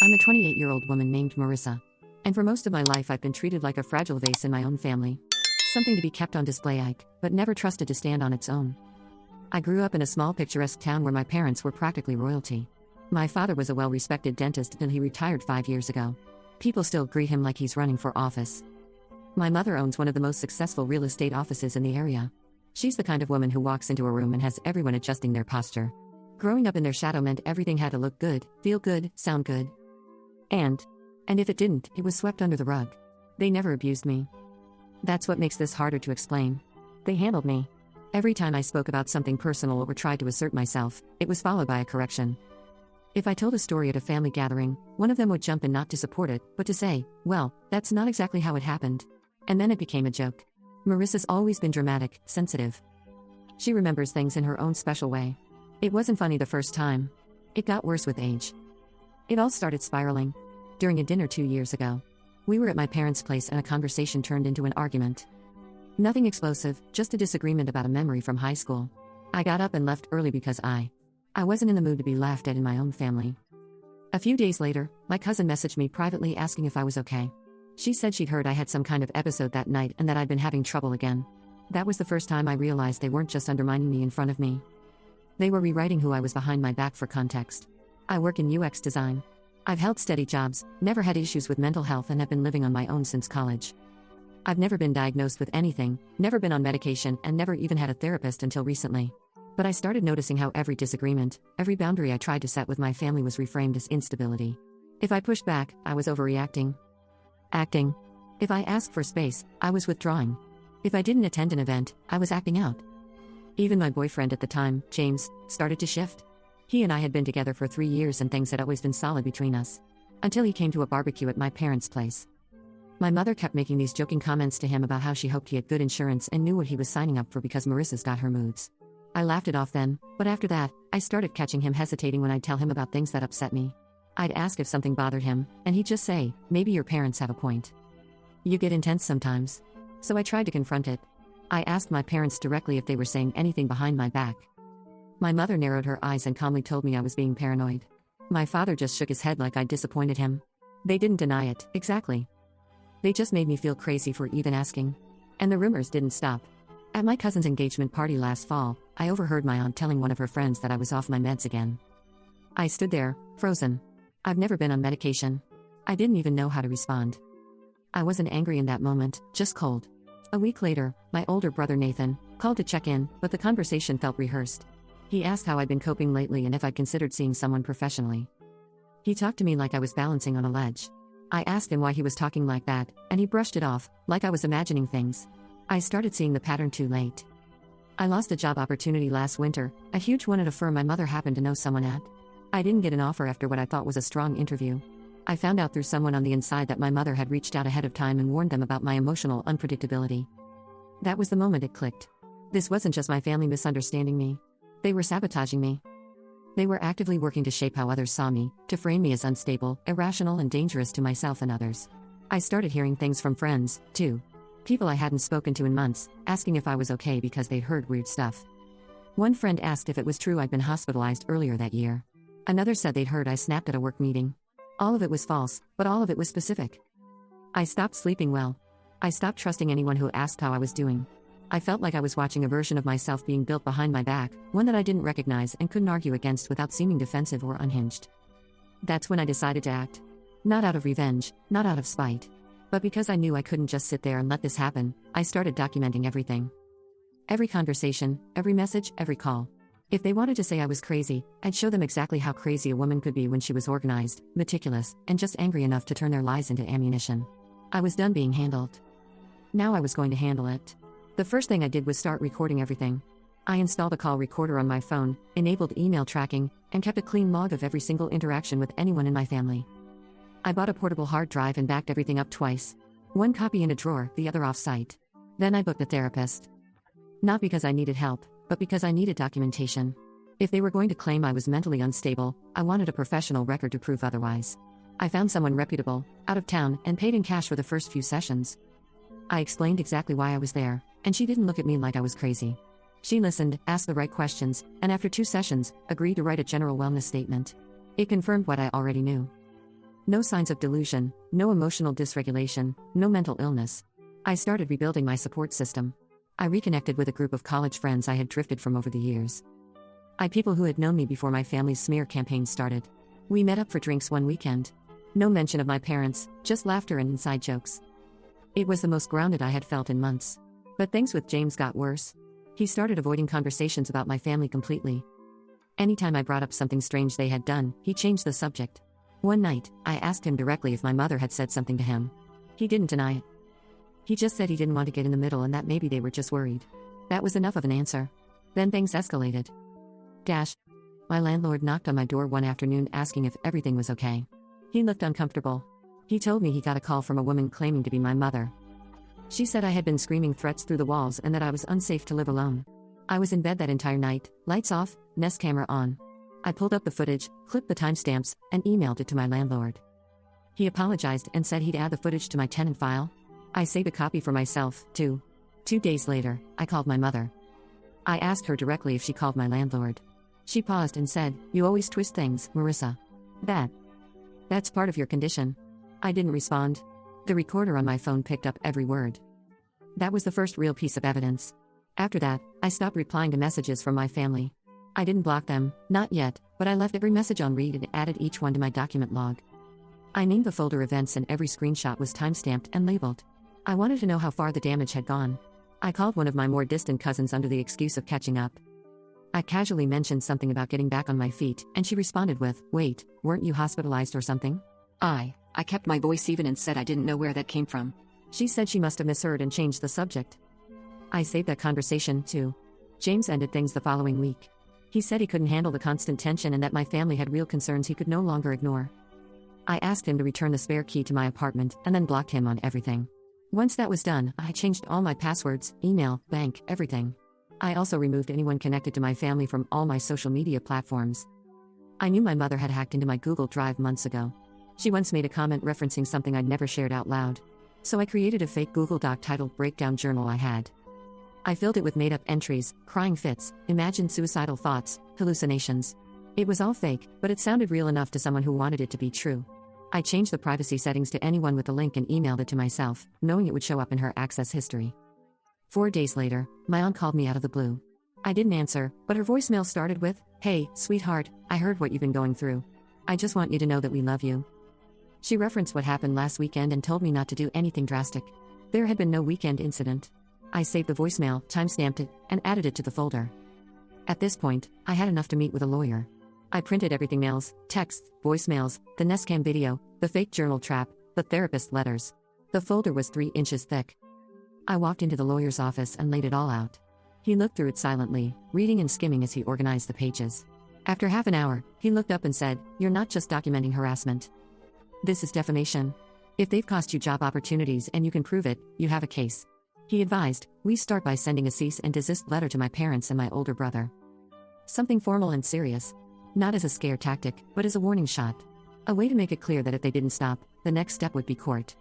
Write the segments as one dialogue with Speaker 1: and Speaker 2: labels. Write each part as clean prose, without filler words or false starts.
Speaker 1: I'm a 28-year-old woman named Marissa. And for most of my life I've been treated like a fragile vase in my own family. Something to be kept on display, but never trusted to stand on its own. I grew up in a small picturesque town where my parents were practically royalty. My father was a well-respected dentist until he retired 5 years ago. People still greet him like he's running for office. My mother owns one of the most successful real estate offices in the area. She's the kind of woman who walks into a room and has everyone adjusting their posture. Growing up in their shadow meant everything had to look good, feel good, sound good. And if it didn't, it was swept under the rug. They never abused me. That's what makes this harder to explain. They handled me. Every time I spoke about something personal or tried to assert myself, it was followed by a correction. If I told a story at a family gathering, one of them would jump in not to support it, but to say, well, that's not exactly how it happened. And then it became a joke. Marissa's always been dramatic, sensitive. She remembers things in her own special way. It wasn't funny the first time. It got worse with age. It all started spiraling during a dinner 2 years ago. We were at my parents' place and a conversation turned into an argument. Nothing explosive, just a disagreement about a memory from high school. I got up and left early because I wasn't in the mood to be laughed at in my own family. A few days later, my cousin messaged me privately asking if I was okay. She said she'd heard I had some kind of episode that night and that I'd been having trouble again. That was the first time I realized they weren't just undermining me in front of me. They were rewriting who I was behind my back for context. I work in UX design. I've held steady jobs, never had issues with mental health, and have been living on my own since college. I've never been diagnosed with anything, never been on medication, and never even had a therapist until recently. But I started noticing how every disagreement, every boundary I tried to set with my family was reframed as instability. If I pushed back, I was overreacting. Acting. If I asked for space, I was withdrawing. If I didn't attend an event, I was acting out. Even my boyfriend at the time, James, started to shift. He and I had been together for 3 years and things had always been solid between us. Until he came to a barbecue at my parents' place. My mother kept making these joking comments to him about how she hoped he had good insurance and knew what he was signing up for because Marissa's got her moods. I laughed it off then, but after that, I started catching him hesitating when I'd tell him about things that upset me. I'd ask if something bothered him, and he'd just say, maybe your parents have a point. You get intense sometimes. So I tried to confront it. I asked my parents directly if they were saying anything behind my back. My mother narrowed her eyes and calmly told me I was being paranoid. My father just shook his head like I'd disappointed him. They didn't deny it, exactly. They just made me feel crazy for even asking. And the rumors didn't stop. At my cousin's engagement party last fall, I overheard my aunt telling one of her friends that I was off my meds again. I stood there, frozen. I've never been on medication. I didn't even know how to respond. I wasn't angry in that moment, just cold. A week later, my older brother Nathan called to check in, but the conversation felt rehearsed. He asked how I'd been coping lately and if I'd considered seeing someone professionally. He talked to me like I was balancing on a ledge. I asked him why he was talking like that, and he brushed it off, like I was imagining things. I started seeing the pattern too late. I lost a job opportunity last winter, a huge one at a firm my mother happened to know someone at. I didn't get an offer after what I thought was a strong interview. I found out through someone on the inside that my mother had reached out ahead of time and warned them about my emotional unpredictability. That was the moment it clicked. This wasn't just my family misunderstanding me. They were sabotaging me. They were actively working to shape how others saw me, to frame me as unstable, irrational, and dangerous to myself and others. I started hearing things from friends, too. People I hadn't spoken to in months, asking if I was okay because they'd heard weird stuff. One friend asked if it was true I'd been hospitalized earlier that year. Another said they'd heard I snapped at a work meeting. All of it was false, but all of it was specific. I stopped sleeping well. I stopped trusting anyone who asked how I was doing. I felt like I was watching a version of myself being built behind my back, one that I didn't recognize and couldn't argue against without seeming defensive or unhinged. That's when I decided to act. Not out of revenge, not out of spite. But because I knew I couldn't just sit there and let this happen, I started documenting everything. Every conversation, every message, every call. If they wanted to say I was crazy, I'd show them exactly how crazy a woman could be when she was organized, meticulous, and just angry enough to turn their lies into ammunition. I was done being handled. Now I was going to handle it. The first thing I did was start recording everything. I installed a call recorder on my phone, enabled email tracking, and kept a clean log of every single interaction with anyone in my family. I bought a portable hard drive and backed everything up twice. One copy in a drawer, the other off-site. Then I booked a therapist. Not because I needed help, but because I needed documentation. If they were going to claim I was mentally unstable, I wanted a professional record to prove otherwise. I found someone reputable, out of town, and paid in cash for the first few sessions. I explained exactly why I was there, and she didn't look at me like I was crazy. She listened, asked the right questions, and after 2 sessions, agreed to write a general wellness statement. It confirmed what I already knew. No signs of delusion, no emotional dysregulation, no mental illness. I started rebuilding my support system. I reconnected with a group of college friends I had drifted from over the years. People who had known me before my family's smear campaign started. We met up for drinks one weekend. No mention of my parents, just laughter and inside jokes. It was the most grounded I had felt in months. But things with James got worse. He started avoiding conversations about my family completely. Anytime I brought up something strange they had done, he changed the subject. One night, I asked him directly if my mother had said something to him. He didn't deny it. He just said he didn't want to get in the middle and that maybe they were just worried. That was enough of an answer. Then things escalated. My landlord knocked on my door one afternoon asking if everything was okay. He looked uncomfortable. He told me he got a call from a woman claiming to be my mother. She said I had been screaming threats through the walls and that I was unsafe to live alone. I was in bed that entire night, lights off, Nest camera on. I pulled up the footage, clipped the timestamps, and emailed it to my landlord. He apologized and said he'd add the footage to my tenant file. I saved a copy for myself, too. 2 days later, I called my mother. I asked her directly if she called my landlord. She paused and said, "You always twist things, Marissa. That's part of your condition." I didn't respond. The recorder on my phone picked up every word. That was the first real piece of evidence. After that, I stopped replying to messages from my family. I didn't block them, not yet, but I left every message on read and added each one to my document log. I named the folder events and every screenshot was timestamped and labeled. I wanted to know how far the damage had gone. I called one of my more distant cousins under the excuse of catching up. I casually mentioned something about getting back on my feet, and she responded with, "Wait, weren't you hospitalized or something?" I kept my voice even and said I didn't know where that came from. She said she must have misheard and changed the subject. I saved that conversation, too. James ended things the following week. He said he couldn't handle the constant tension and that my family had real concerns he could no longer ignore. I asked him to return the spare key to my apartment and then blocked him on everything. Once that was done, I changed all my passwords, email, bank, everything. I also removed anyone connected to my family from all my social media platforms. I knew my mother had hacked into my Google Drive months ago. She once made a comment referencing something I'd never shared out loud. So I created a fake Google Doc titled Breakdown Journal I had. I filled it with made-up entries, crying fits, imagined suicidal thoughts, hallucinations. It was all fake, but it sounded real enough to someone who wanted it to be true. I changed the privacy settings to anyone with the link and emailed it to myself, knowing it would show up in her access history. 4 days later, my aunt called me out of the blue. I didn't answer, but her voicemail started with, "Hey, sweetheart, I heard what you've been going through. I just want you to know that we love you." She referenced what happened last weekend and told me not to do anything drastic. There had been no weekend incident. I saved the voicemail, timestamped it, and added it to the folder. At this point, I had enough to meet with a lawyer. I printed everything: mails, texts, voicemails, the Nestcam video, the fake journal trap, the therapist letters. The folder was 3 inches thick. I walked into the lawyer's office and laid it all out. He looked through it silently, reading and skimming as he organized the pages. After half an hour, he looked up and said, "You're not just documenting harassment. This is defamation. If they've cost you job opportunities and you can prove it, you have a case." He advised, "We start by sending a cease and desist letter to my parents and my older brother. Something formal and serious. Not as a scare tactic, but as a warning shot. A way to make it clear that if they didn't stop, the next step would be court."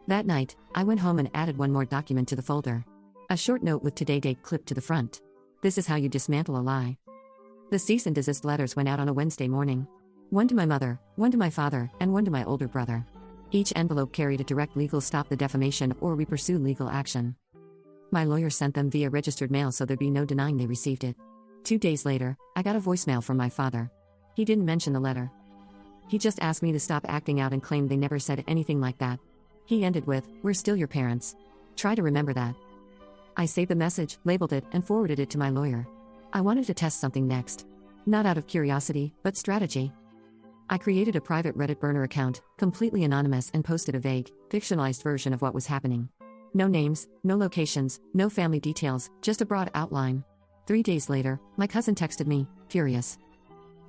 Speaker 1: That night, I went home and added one more document to the folder. A short note with today date clipped to the front. "This is how you dismantle a lie." The cease and desist letters went out on a Wednesday morning. One to my mother, one to my father, and one to my older brother. Each envelope carried a direct legal "stop the defamation" or "we pursue legal action." My lawyer sent them via registered mail so there'd be no denying they received it. 2 days later, I got a voicemail from my father. He didn't mention the letter. He just asked me to stop acting out and claimed they never said anything like that. He ended with, "We're still your parents. Try to remember that." I saved the message, labeled it, and forwarded it to my lawyer. I wanted to test something next. Not out of curiosity, but strategy. I created a private Reddit burner account, completely anonymous, and posted a vague, fictionalized version of what was happening. No names, no locations, no family details, just a broad outline. 3 days later, my cousin texted me, furious.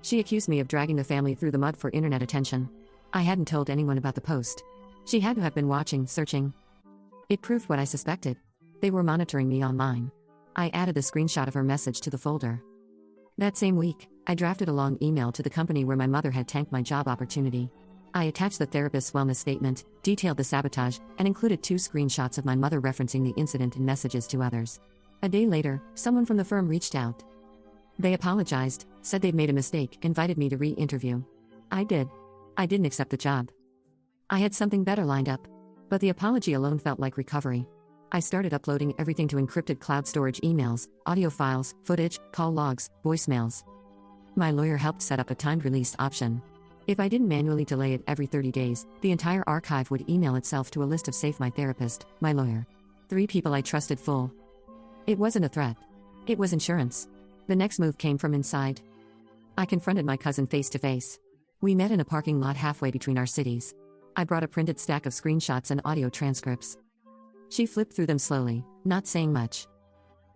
Speaker 1: She accused me of dragging the family through the mud for internet attention. I hadn't told anyone about the post. She had to have been watching, searching. It proved what I suspected. They were monitoring me online. I added the screenshot of her message to the folder. That same week, I drafted a long email to the company where my mother had tanked my job opportunity. I attached the therapist's wellness statement, detailed the sabotage, and included 2 screenshots of my mother referencing the incident in messages to others. A day later, someone from the firm reached out. They apologized, said they'd made a mistake, invited me to re-interview. I did. I didn't accept the job. I had something better lined up. But the apology alone felt like recovery. I started uploading everything to encrypted cloud storage: emails, audio files, footage, call logs, voicemails. My lawyer helped set up a timed release option. If I didn't manually delay it every 30 days, the entire archive would email itself to a list of Safe: my therapist, my lawyer. 3 people I trusted full. It wasn't a threat. It was insurance. The next move came from inside. I confronted my cousin face to face. We met in a parking lot halfway between our cities. I brought a printed stack of screenshots and audio transcripts. She flipped through them slowly, not saying much.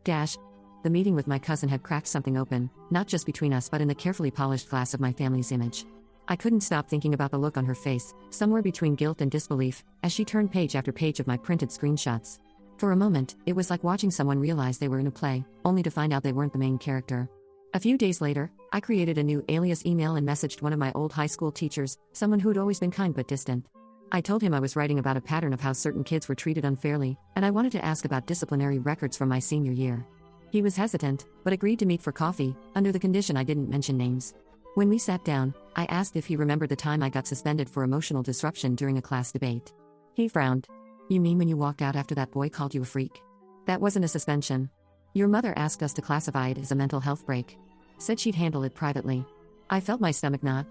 Speaker 1: The meeting with my cousin had cracked something open, not just between us but in the carefully polished glass of my family's image. I couldn't stop thinking about the look on her face, somewhere between guilt and disbelief, as she turned page after page of my printed screenshots. For a moment, it was like watching someone realize they were in a play, only to find out they weren't the main character. A few days later, I created a new alias email and messaged one of my old high school teachers, someone who'd always been kind but distant. I told him I was writing about a pattern of how certain kids were treated unfairly, and I wanted to ask about disciplinary records from my senior year. He was hesitant, but agreed to meet for coffee, under the condition I didn't mention names. When we sat down, I asked if he remembered the time I got suspended for emotional disruption during a class debate. He frowned. "You mean when you walked out after that boy called you a freak? That wasn't a suspension. Your mother asked us to classify it as a mental health break. Said she'd handle it privately." I felt my stomach knot.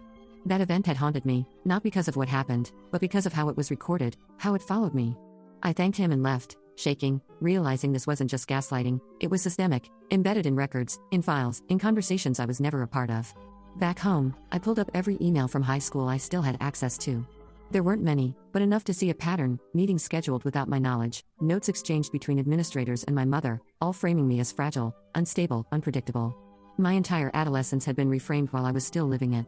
Speaker 1: That event had haunted me, not because of what happened, but because of how it was recorded, how it followed me. I thanked him and left, shaking, realizing this wasn't just gaslighting, it was systemic, embedded in records, in files, in conversations I was never a part of. Back home, I pulled up every email from high school I still had access to. There weren't many, but enough to see a pattern: meetings scheduled without my knowledge, notes exchanged between administrators and my mother, all framing me as fragile, unstable, unpredictable. My entire adolescence had been reframed while I was still living it.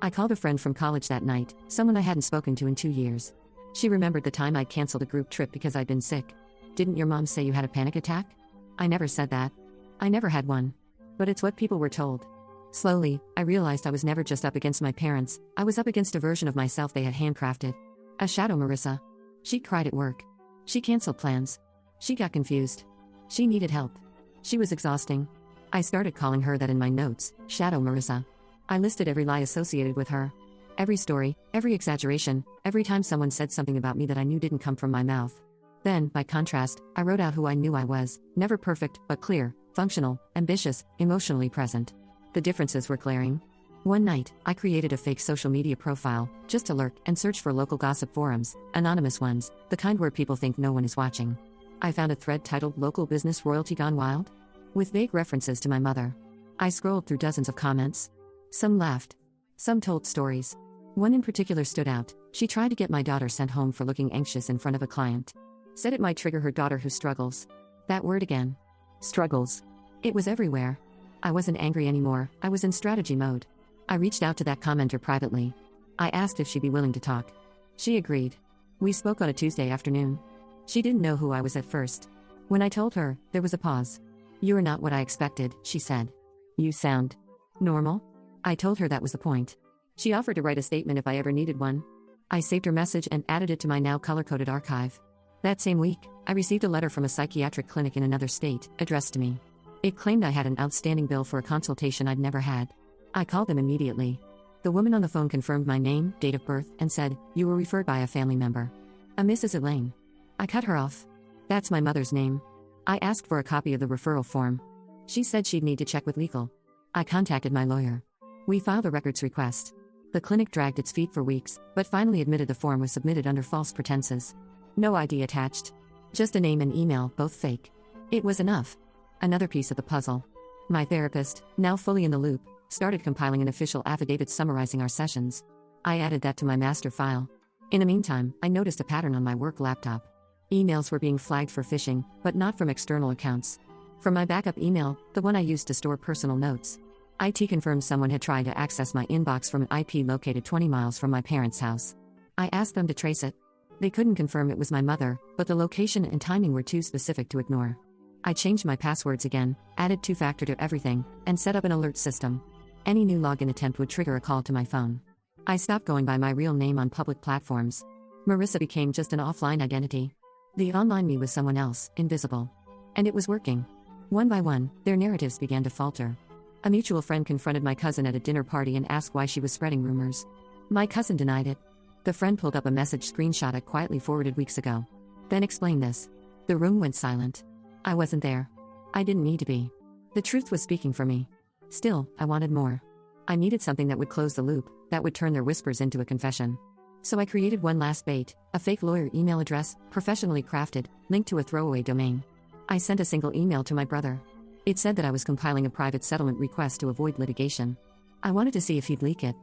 Speaker 1: I called a friend from college that night, someone I hadn't spoken to in 2 years. She remembered the time I'd canceled a group trip because I'd been sick. "Didn't your mom say you had a panic attack?" I never said that. I never had one. But it's what people were told. Slowly, I realized I was never just up against my parents, I was up against a version of myself they had handcrafted. A shadow Marissa. She cried at work. She canceled plans. She got confused. She needed help. She was exhausting. I started calling her that in my notes, Shadow Marissa. I listed every lie associated with her. Every story, every exaggeration, every time someone said something about me that I knew didn't come from my mouth. Then, by contrast, I wrote out who I knew I was: never perfect, but clear, functional, ambitious, emotionally present. The differences were glaring. One night, I created a fake social media profile, just to lurk and search for local gossip forums, anonymous ones, the kind where people think no one is watching. I found a thread titled "Local Business Royalty Gone Wild?" with vague references to my mother. I scrolled through dozens of comments. Some laughed. Some told stories. One in particular stood out. She tried to get my daughter sent home for looking anxious in front of a client. Said it might trigger her daughter who struggles. That word again. Struggles. It was everywhere. I wasn't angry anymore, I was in strategy mode. I reached out to that commenter privately. I asked if she'd be willing to talk. She agreed. We spoke on a Tuesday afternoon. She didn't know who I was at first. When I told her, there was a pause. "You are not what I expected," she said. "You sound normal?" I told her that was the point. She offered to write a statement if I ever needed one. I saved her message and added it to my now color-coded archive. That same week, I received a letter from a psychiatric clinic in another state, addressed to me. It claimed I had an outstanding bill for a consultation I'd never had. I called them immediately. The woman on the phone confirmed my name, date of birth, and said, "You were referred by a family member. A Mrs. Elaine." I cut her off. "That's my mother's name." I asked for a copy of the referral form. She said she'd need to check with legal. I contacted my lawyer. We filed a records request. The clinic dragged its feet for weeks, but finally admitted the form was submitted under false pretenses. No ID attached. Just a name and email, both fake. It was enough. Another piece of the puzzle. My therapist, now fully in the loop, started compiling an official affidavit summarizing our sessions. I added that to my master file. In the meantime, I noticed a pattern on my work laptop. Emails were being flagged for phishing, but not from external accounts. From my backup email, the one I used to store personal notes. IT confirmed someone had tried to access my inbox from an IP located 20 miles from my parents' house. I asked them to trace it. They couldn't confirm it was my mother, but the location and timing were too specific to ignore. I changed my passwords again, added two-factor to everything, and set up an alert system. Any new login attempt would trigger a call to my phone. I stopped going by my real name on public platforms. Marissa became just an offline identity. The online me was someone else, invisible. And it was working. One by one, their narratives began to falter. A mutual friend confronted my cousin at a dinner party and asked why she was spreading rumors. My cousin denied it. The friend pulled up a message screenshot I quietly forwarded weeks ago. Then explained this. The room went silent. I wasn't there. I didn't need to be. The truth was speaking for me. Still, I wanted more. I needed something that would close the loop, that would turn their whispers into a confession. So I created one last bait, a fake lawyer email address, professionally crafted, linked to a throwaway domain. I sent a single email to my brother. It said that I was compiling a private settlement request to avoid litigation. I wanted to see if he'd leak it.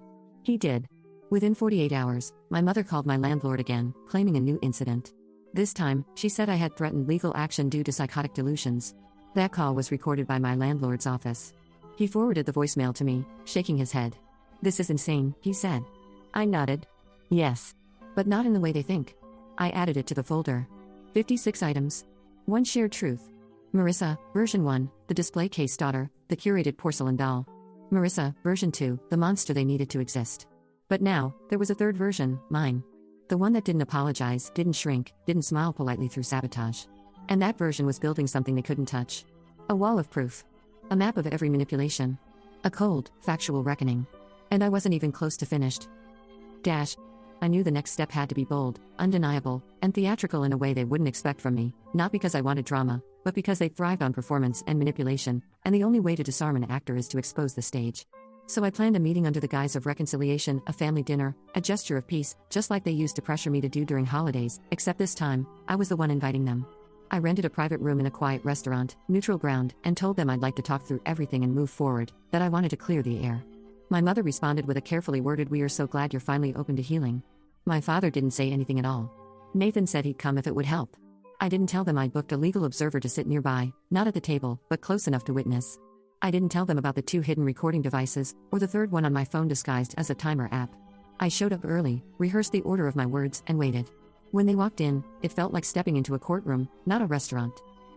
Speaker 1: He did. Within 48 hours, my mother called my landlord again, claiming a new incident. This time, she said I had threatened legal action due to psychotic delusions. That call was recorded by my landlord's office. He forwarded the voicemail to me, shaking his head. "This is insane," he said. I nodded. Yes. But not in the way they think. I added it to the folder. 56 items. One shared truth. Marissa, version 1, the display case daughter, the curated porcelain doll. Marissa, version 2, the monster they needed to exist. But now, there was a third version, mine. The one that didn't apologize, didn't shrink, didn't smile politely through sabotage. And that version was building something they couldn't touch. A wall of proof. A map of every manipulation. A cold, factual reckoning. And I wasn't even close to finished. I knew the next step had to be bold, undeniable, and theatrical in a way they wouldn't expect from me, not because I wanted drama, but because they thrived on performance and manipulation, and the only way to disarm an actor is to expose the stage. So I planned a meeting under the guise of reconciliation, a family dinner, a gesture of peace, just like they used to pressure me to do during holidays, except this time, I was the one inviting them. I rented a private room in a quiet restaurant, neutral ground, and told them I'd like to talk through everything and move forward, that I wanted to clear the air. My mother responded with a carefully worded "We are so glad you're finally open to healing." My father didn't say anything at all. Nathan said he'd come if it would help. I didn't tell them I'd booked a legal observer to sit nearby, not at the table, but close enough to witness. I didn't tell them about the 2 hidden recording devices, or the third one on my phone disguised as a timer app. I showed up early, rehearsed the order of my words, and waited. When they walked in, it felt like stepping into a courtroom, not a restaurant.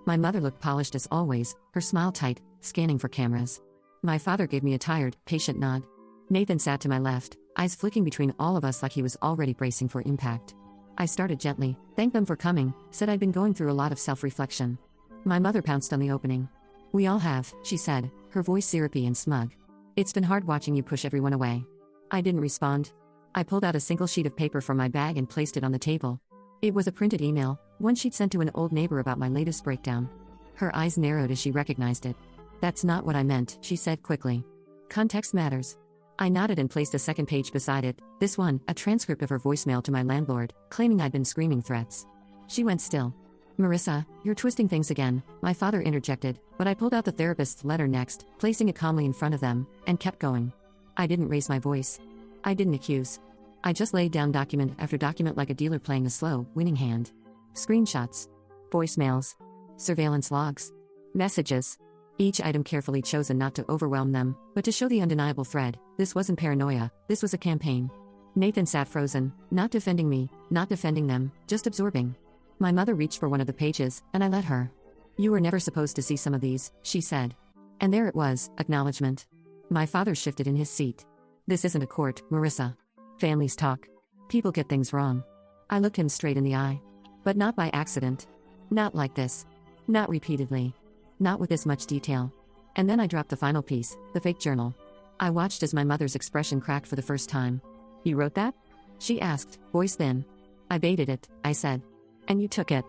Speaker 1: My mother looked polished as always, her smile tight, scanning for cameras. My father gave me a tired, patient nod. Nathan sat to my left, eyes flicking between all of us like he was already bracing for impact. I started gently, thanked them for coming, said I'd been going through a lot of self-reflection. My mother pounced on the opening. "We all have," she said, her voice syrupy and smug. "It's been hard watching you push everyone away." I didn't respond. I pulled out a single sheet of paper from my bag and placed it on the table. It was a printed email, one she'd sent to an old neighbor about my latest breakdown. Her eyes narrowed as she recognized it. "That's not what I meant," she said quickly. "Context matters." I nodded and placed a second page beside it, this one, a transcript of her voicemail to my landlord, claiming I'd been screaming threats. She went still. "Marissa, you're twisting things again," my father interjected, but I pulled out the therapist's letter next, placing it calmly in front of them, and kept going. I didn't raise my voice. I didn't accuse. I just laid down document after document like a dealer playing a slow, winning hand. Screenshots. Voicemails. Surveillance logs. Messages. Each item carefully chosen not to overwhelm them, but to show the undeniable thread. This wasn't paranoia, this was a campaign. Nathan sat frozen, not defending me, not defending them, just absorbing. My mother reached for one of the pages, and I let her. "You were never supposed to see some of these," she said. And there it was, acknowledgement. My father shifted in his seat. "This isn't a court, Marissa. Families talk. People get things wrong." I looked him straight in the eye. But not by accident. Not like this. Not repeatedly. Not with this much detail. And then I dropped the final piece, the fake journal. I watched as my mother's expression cracked for the first time. "You wrote that?" she asked, voice thin. "I baited it," I said. "And you took it.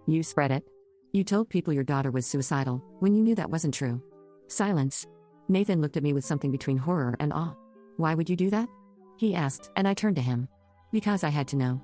Speaker 1: You spread it. You told people your daughter was suicidal, when you knew that wasn't true." Silence. Nathan looked at me with something between horror and awe. "Why would you do that?" he asked, and I turned to him. Because I had to know.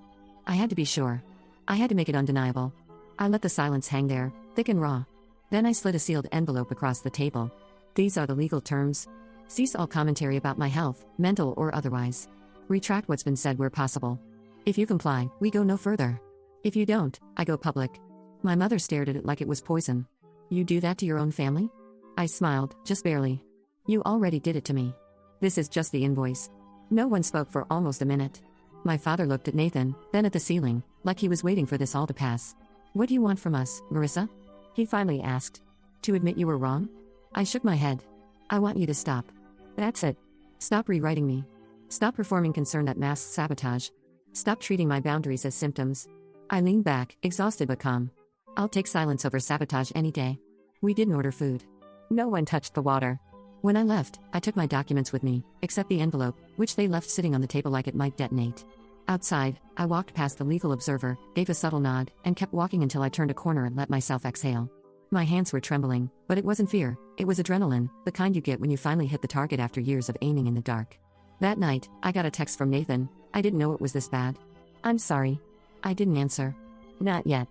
Speaker 1: I had to be sure. I had to make it undeniable. I let the silence hang there, thick and raw. Then I slid a sealed envelope across the table. "These are the legal terms. Cease all commentary about my health, mental or otherwise. Retract what's been said where possible. If you comply, we go no further. If you don't, I go public." My mother stared at it like it was poison. "You do that to your own family?" I smiled, just barely. "You already did it to me. This is just the invoice." No one spoke for almost a minute. My father looked at Nathan, then at the ceiling, like he was waiting for this all to pass. "What do you want from us, Marissa?" he finally asked. "To admit you were wrong?" I shook my head. "I want you to stop. That's it. Stop rewriting me. Stop performing concern that masks sabotage. Stop treating my boundaries as symptoms." I leaned back, exhausted but calm. "I'll take silence over sabotage any day." We didn't order food. No one touched the water. When I left, I took my documents with me, except the envelope, which they left sitting on the table like it might detonate. Outside, I walked past the legal observer, gave a subtle nod, and kept walking until I turned a corner and let myself exhale. My hands were trembling, but it wasn't fear, it was adrenaline, the kind you get when you finally hit the target after years of aiming in the dark. That night, I got a text from Nathan. I didn't know it was this bad. "I'm sorry." I didn't answer. "Not yet."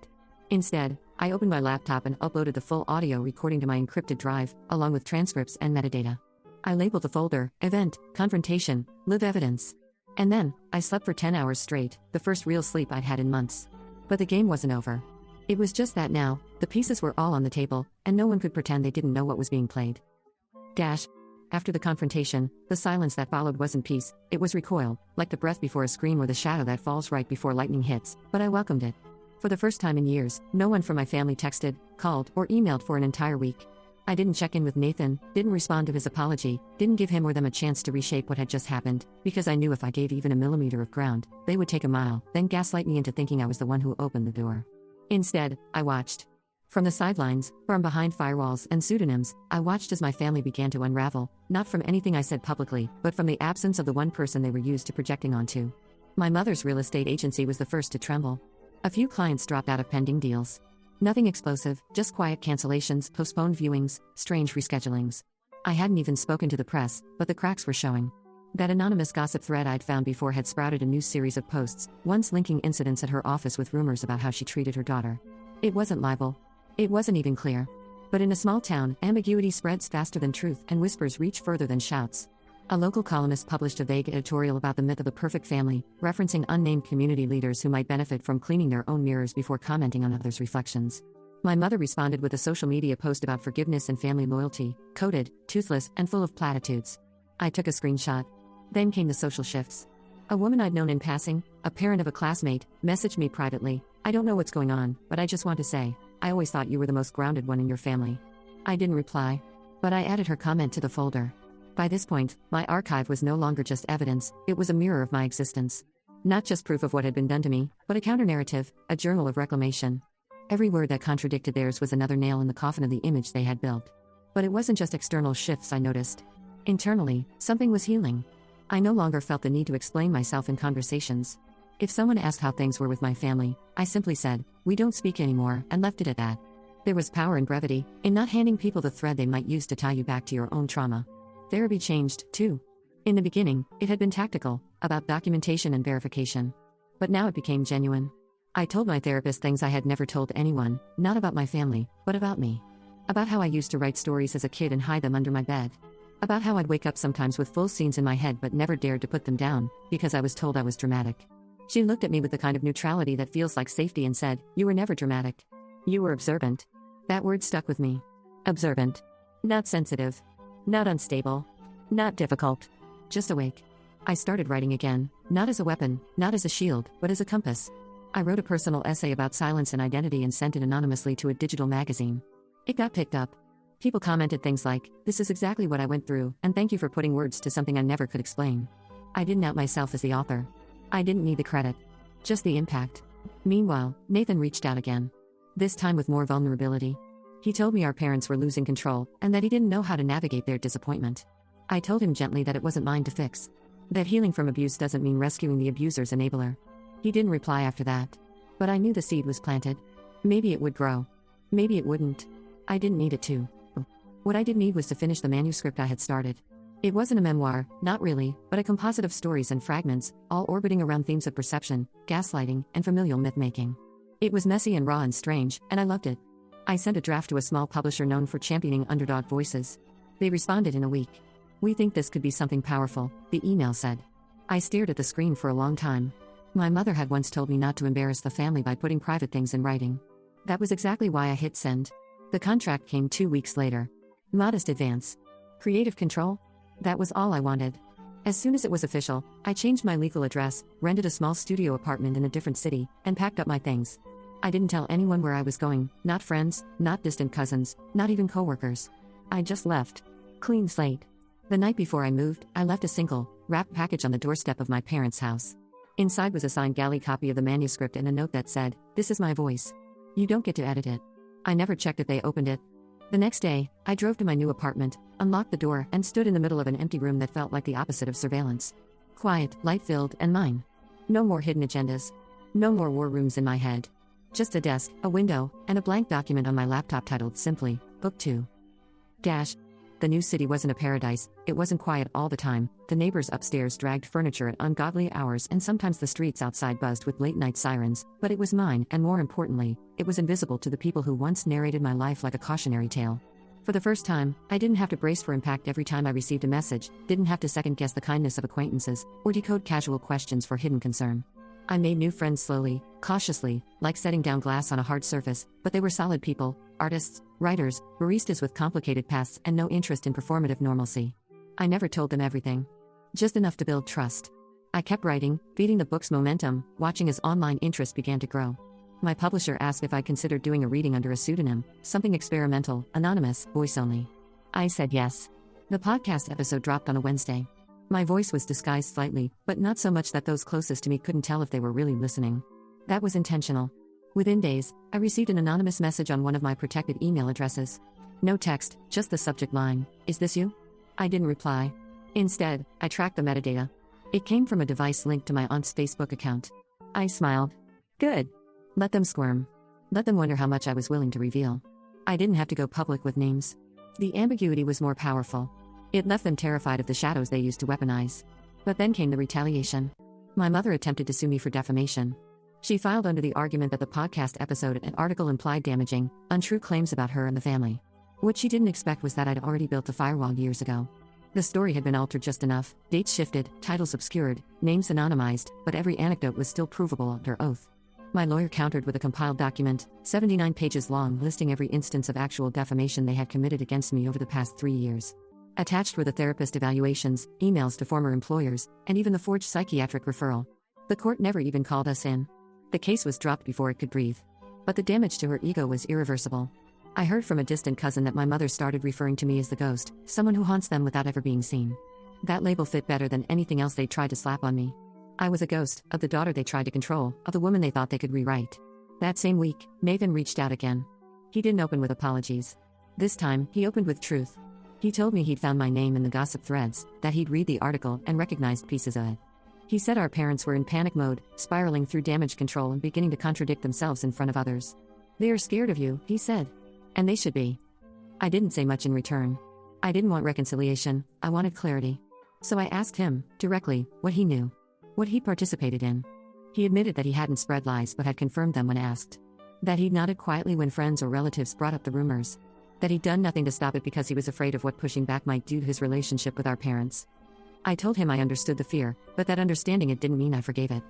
Speaker 1: Instead, I opened my laptop and uploaded the full audio recording to my encrypted drive, along with transcripts and metadata. I labeled the folder, Event, Confrontation, Live Evidence. And then, I slept for 10 hours straight, the first real sleep I'd had in months. But the game wasn't over. It was just that now, the pieces were all on the table, and no one could pretend they didn't know what was being played. After the confrontation, the silence that followed wasn't peace, it was recoil, like the breath before a scream or the shadow that falls right before lightning hits, but I welcomed it. For the first time in years, no one from my family texted, called, or emailed for an entire week. I didn't check in with Nathan, didn't respond to his apology, didn't give him or them a chance to reshape what had just happened, because I knew if I gave even a millimeter of ground, they would take a mile, then gaslight me into thinking I was the one who opened the door. Instead, I watched. From the sidelines, from behind firewalls and pseudonyms, I watched as my family began to unravel, not from anything I said publicly, but from the absence of the one person they were used to projecting onto. My mother's real estate agency was the first to tremble. A few clients dropped out of pending deals. Nothing explosive, just quiet cancellations, postponed viewings, strange reschedulings. I hadn't even spoken to the press, but the cracks were showing. That anonymous gossip thread I'd found before had sprouted a new series of posts, once linking incidents at her office with rumors about how she treated her daughter. It wasn't libel. It wasn't even clear. But in a small town, ambiguity spreads faster than truth and whispers reach further than shouts. A local columnist published a vague editorial about the myth of the perfect family, referencing unnamed community leaders who might benefit from cleaning their own mirrors before commenting on others' reflections. My mother responded with a social media post about forgiveness and family loyalty, coded, toothless, and full of platitudes. I took a screenshot. Then came the social shifts. A woman I'd known in passing, a parent of a classmate, messaged me privately, "I don't know what's going on, but I just want to say, I always thought you were the most grounded one in your family." I didn't reply. But I added her comment to the folder. By this point, my archive was no longer just evidence, it was a mirror of my existence. Not just proof of what had been done to me, but a counter-narrative, a journal of reclamation. Every word that contradicted theirs was another nail in the coffin of the image they had built. But it wasn't just external shifts I noticed. Internally, something was healing. I no longer felt the need to explain myself in conversations. If someone asked how things were with my family, I simply said, "We don't speak anymore," and left it at that. There was power in brevity, in not handing people the thread they might use to tie you back to your own trauma. Therapy changed, too. In the beginning, it had been tactical, about documentation and verification. But now it became genuine. I told my therapist things I had never told anyone, not about my family, but about me. About how I used to write stories as a kid and hide them under my bed. About how I'd wake up sometimes with full scenes in my head but never dared to put them down, because I was told I was dramatic. She looked at me with the kind of neutrality that feels like safety and said, "You were never dramatic. You were observant." That word stuck with me. Observant. Not sensitive. Not unstable. Not difficult. Just awake. I started writing again, not as a weapon, not as a shield, but as a compass. I wrote a personal essay about silence and identity and sent it anonymously to a digital magazine. It got picked up. People commented things like, "This is exactly what I went through, and thank you for putting words to something I never could explain." I didn't out myself as the author. I didn't need the credit. Just the impact. Meanwhile, Nathan reached out again. This time with more vulnerability. He told me our parents were losing control, and that he didn't know how to navigate their disappointment. I told him gently that it wasn't mine to fix. That healing from abuse doesn't mean rescuing the abuser's enabler. He didn't reply after that. But I knew the seed was planted. Maybe it would grow. Maybe it wouldn't. I didn't need it to. What I did need was to finish the manuscript I had started. It wasn't a memoir, not really, but a composite of stories and fragments, all orbiting around themes of perception, gaslighting, and familial myth-making. It was messy and raw and strange, and I loved it. I sent a draft to a small publisher known for championing underdog voices. They responded in a week. "We think this could be something powerful," the email said. I stared at the screen for a long time. My mother had once told me not to embarrass the family by putting private things in writing. That was exactly why I hit send. The contract came 2 weeks later. Modest advance. Creative control? That was all I wanted. As soon as it was official, I changed my legal address, rented a small studio apartment in a different city, and packed up my things. I didn't tell anyone where I was going, not friends, not distant cousins, not even coworkers. I just left. Clean slate. The night before I moved, I left a single, wrapped package on the doorstep of my parents' house. Inside was a signed galley copy of the manuscript and a note that said, "This is my voice. You don't get to edit it." I never checked if they opened it. The next day, I drove to my new apartment, unlocked the door, and stood in the middle of an empty room that felt like the opposite of surveillance. Quiet, light-filled, and mine. No more hidden agendas. No more war rooms in my head. Just a desk, a window, and a blank document on my laptop titled simply, Book 2. The new city wasn't a paradise, it wasn't quiet all the time, the neighbors upstairs dragged furniture at ungodly hours and sometimes the streets outside buzzed with late-night sirens, but it was mine and more importantly, it was invisible to the people who once narrated my life like a cautionary tale. For the first time, I didn't have to brace for impact every time I received a message, didn't have to second-guess the kindness of acquaintances, or decode casual questions for hidden concern. I made new friends slowly, cautiously, like setting down glass on a hard surface, but they were solid people, artists, writers, baristas with complicated pasts and no interest in performative normalcy. I never told them everything. Just enough to build trust. I kept writing, feeding the book's momentum, watching as online interest began to grow. My publisher asked if I'd considered doing a reading under a pseudonym, something experimental, anonymous, voice only. I said yes. The podcast episode dropped on a Wednesday. My voice was disguised slightly, but not so much that those closest to me couldn't tell if they were really listening. That was intentional. Within days, I received an anonymous message on one of my protected email addresses. No text, just the subject line, "Is this you?" I didn't reply. Instead, I tracked the metadata. It came from a device linked to my aunt's Facebook account. I smiled. Good. Let them squirm. Let them wonder how much I was willing to reveal. I didn't have to go public with names. The ambiguity was more powerful. It left them terrified of the shadows they used to weaponize. But then came the retaliation. My mother attempted to sue me for defamation. She filed under the argument that the podcast episode and article implied damaging, untrue claims about her and the family. What she didn't expect was that I'd already built the firewall years ago. The story had been altered just enough, dates shifted, titles obscured, names anonymized, but every anecdote was still provable under oath. My lawyer countered with a compiled document, 79 pages long, listing every instance of actual defamation they had committed against me over the past 3 years. Attached were the therapist evaluations, emails to former employers, and even the forged psychiatric referral. The court never even called us in. The case was dropped before it could breathe. But the damage to her ego was irreversible. I heard from a distant cousin that my mother started referring to me as the ghost, someone who haunts them without ever being seen. That label fit better than anything else they tried to slap on me. I was a ghost, of the daughter they tried to control, of the woman they thought they could rewrite. That same week, Nathan reached out again. He didn't open with apologies. This time, he opened with truth. He told me he'd found my name in the gossip threads, that he'd read the article and recognized pieces of it. He said our parents were in panic mode, spiraling through damage control and beginning to contradict themselves in front of others. "They are scared of you," he said. "And they should be." I didn't say much in return. I didn't want reconciliation, I wanted clarity. So I asked him, directly, what he knew. What he participated in. He admitted that he hadn't spread lies but had confirmed them when asked. That he'd nodded quietly when friends or relatives brought up the rumors. That he'd done nothing to stop it because he was afraid of what pushing back might do to his relationship with our parents. I told him I understood the fear, but that understanding it didn't mean I forgave it.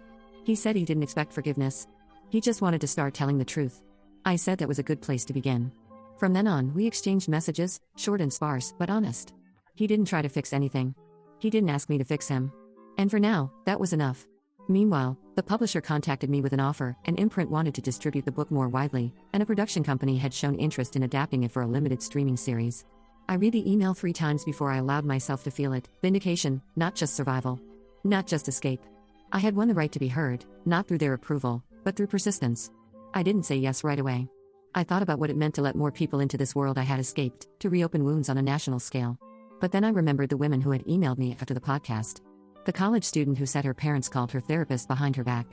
Speaker 1: He said he didn't expect forgiveness. He just wanted to start telling the truth. I said that was a good place to begin. From then on, we exchanged messages, short and sparse, but honest. He didn't try to fix anything. He didn't ask me to fix him. And for now, that was enough. Meanwhile, the publisher contacted me with an offer, an imprint wanted to distribute the book more widely, and a production company had shown interest in adapting it for a limited streaming series. I read the email 3 times before I allowed myself to feel it. Vindication, not just survival. Not just escape. I had won the right to be heard, not through their approval, but through persistence. I didn't say yes right away. I thought about what it meant to let more people into this world I had escaped, to reopen wounds on a national scale. But then I remembered the women who had emailed me after the podcast. The college student who said her parents called her therapist behind her back.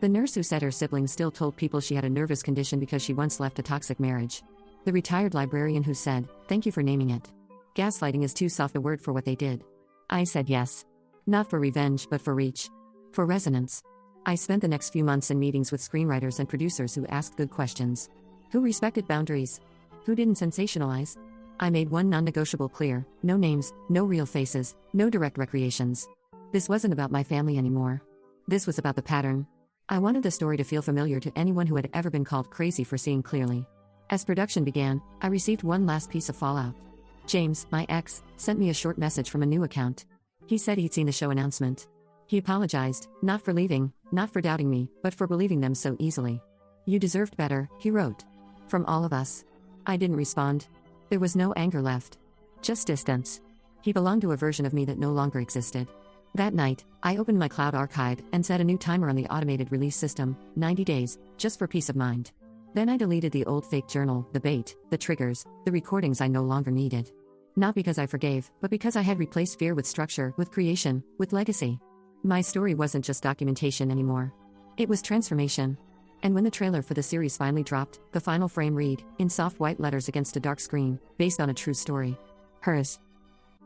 Speaker 1: The nurse who said her siblings still told people she had a nervous condition because she once left a toxic marriage. The retired librarian who said, "Thank you for naming it. Gaslighting is too soft a word for what they did." I said yes. Not for revenge, but for reach. For resonance. I spent the next few months in meetings with screenwriters and producers who asked good questions. Who respected boundaries? Who didn't sensationalize? I made one non-negotiable clear: no names, no real faces, no direct recreations. This wasn't about my family anymore. This was about the pattern. I wanted the story to feel familiar to anyone who had ever been called crazy for seeing clearly. As production began, I received one last piece of fallout. James, my ex, sent me a short message from a new account. He said he'd seen the show announcement. He apologized, not for leaving, not for doubting me, but for believing them so easily. "You deserved better," he wrote. "From all of us." I didn't respond. There was no anger left. Just distance. He belonged to a version of me that no longer existed. That night, I opened my cloud archive and set a new timer on the automated release system, 90 days, just for peace of mind. Then I deleted the old fake journal, the bait, the triggers, the recordings I no longer needed. Not because I forgave, but because I had replaced fear with structure, with creation, with legacy. My story wasn't just documentation anymore. It was transformation. And when the trailer for the series finally dropped, the final frame read, in soft white letters against a dark screen, based on a true story. Hers.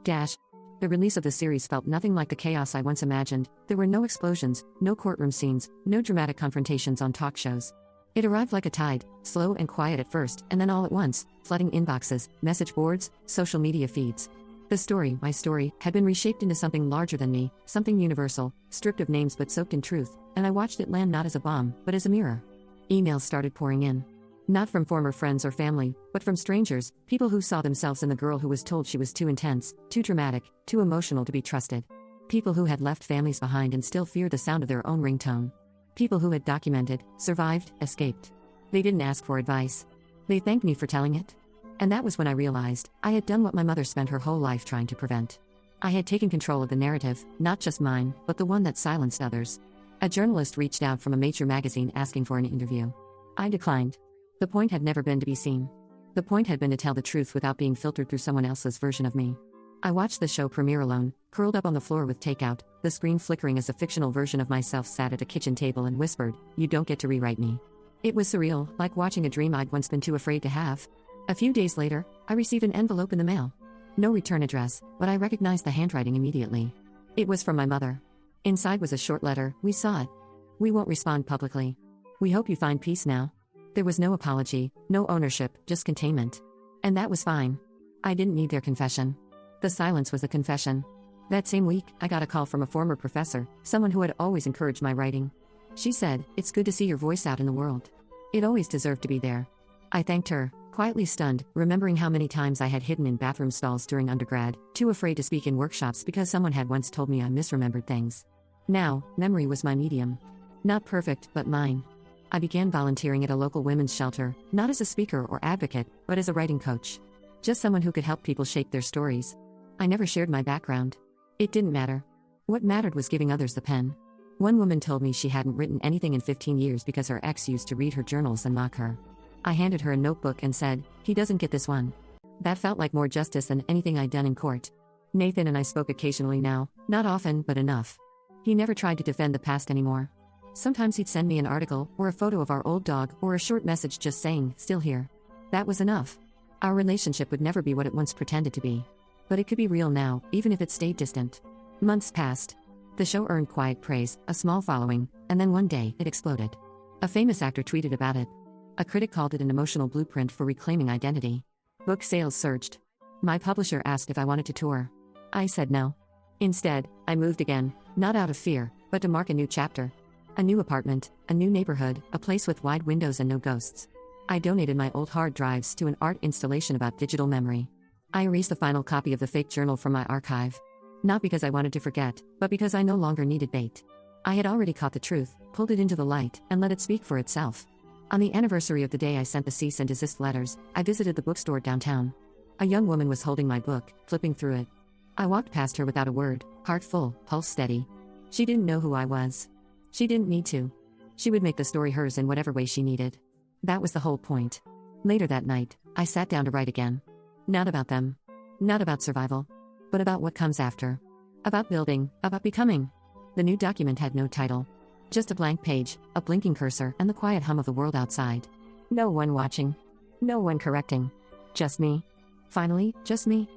Speaker 1: Dash. The release of the series felt nothing like the chaos I once imagined. There were no explosions, no courtroom scenes, no dramatic confrontations on talk shows. It arrived like a tide, slow and quiet at first, and then all at once, flooding inboxes, message boards, social media feeds. The story, my story, had been reshaped into something larger than me, something universal, stripped of names but soaked in truth, and I watched it land not as a bomb, but as a mirror. Emails started pouring in. Not from former friends or family, but from strangers, people who saw themselves in the girl who was told she was too intense, too dramatic, too emotional to be trusted. People who had left families behind and still feared the sound of their own ringtone. People who had documented, survived, escaped. They didn't ask for advice. They thanked me for telling it. And that was when I realized I had done what my mother spent her whole life trying to prevent. I had taken control of the narrative, not just mine, but the one that silenced others. A journalist reached out from a major magazine asking for an interview. I declined. The point had never been to be seen. The point had been to tell the truth without being filtered through someone else's version of me. I watched the show premiere alone, curled up on the floor with takeout, the screen flickering as a fictional version of myself sat at a kitchen table and whispered, "You don't get to rewrite me." It was surreal, like watching a dream I'd once been too afraid to have. A few days later, I received an envelope in the mail. No return address, but I recognized the handwriting immediately. It was from my mother. Inside was a short letter. "We saw it. We won't respond publicly. We hope you find peace now." There was no apology, no ownership, just containment. And that was fine. I didn't need their confession. The silence was a confession. That same week, I got a call from a former professor, someone who had always encouraged my writing. She said, "It's good to see your voice out in the world. It always deserved to be there." I thanked her, quietly stunned, remembering how many times I had hidden in bathroom stalls during undergrad, too afraid to speak in workshops because someone had once told me I misremembered things. Now, memory was my medium. Not perfect, but mine. I began volunteering at a local women's shelter, not as a speaker or advocate, but as a writing coach. Just someone who could help people shape their stories. I never shared my background. It didn't matter. What mattered was giving others the pen. One woman told me she hadn't written anything in 15 years because her ex used to read her journals and mock her. I handed her a notebook and said, "He doesn't get this one." That felt like more justice than anything I'd done in court. Nathan and I spoke occasionally now, not often, but enough. He never tried to defend the past anymore. Sometimes he'd send me an article, or a photo of our old dog, or a short message just saying, "Still here." That was enough. Our relationship would never be what it once pretended to be. But it could be real now, even if it stayed distant. Months passed. The show earned quiet praise, a small following, and then one day, it exploded. A famous actor tweeted about it. A critic called it an emotional blueprint for reclaiming identity. Book sales surged. My publisher asked if I wanted to tour. I said no. Instead, I moved again, not out of fear, but to mark a new chapter. A new apartment, a new neighborhood, a place with wide windows and no ghosts. I donated my old hard drives to an art installation about digital memory. I erased the final copy of the fake journal from my archive. Not because I wanted to forget, but because I no longer needed bait. I had already caught the truth, pulled it into the light, and let it speak for itself. On the anniversary of the day I sent the cease and desist letters, I visited the bookstore downtown. A young woman was holding my book, flipping through it. I walked past her without a word, heart full, pulse steady. She didn't know who I was. She didn't need to. She would make the story hers in whatever way she needed. That was the whole point. Later that night, I sat down to write again. Not about them. Not about survival. But about what comes after. About building, about becoming. The new document had no title. Just a blank page, a blinking cursor, and the quiet hum of the world outside. No one watching. No one correcting. Just me. Finally, just me.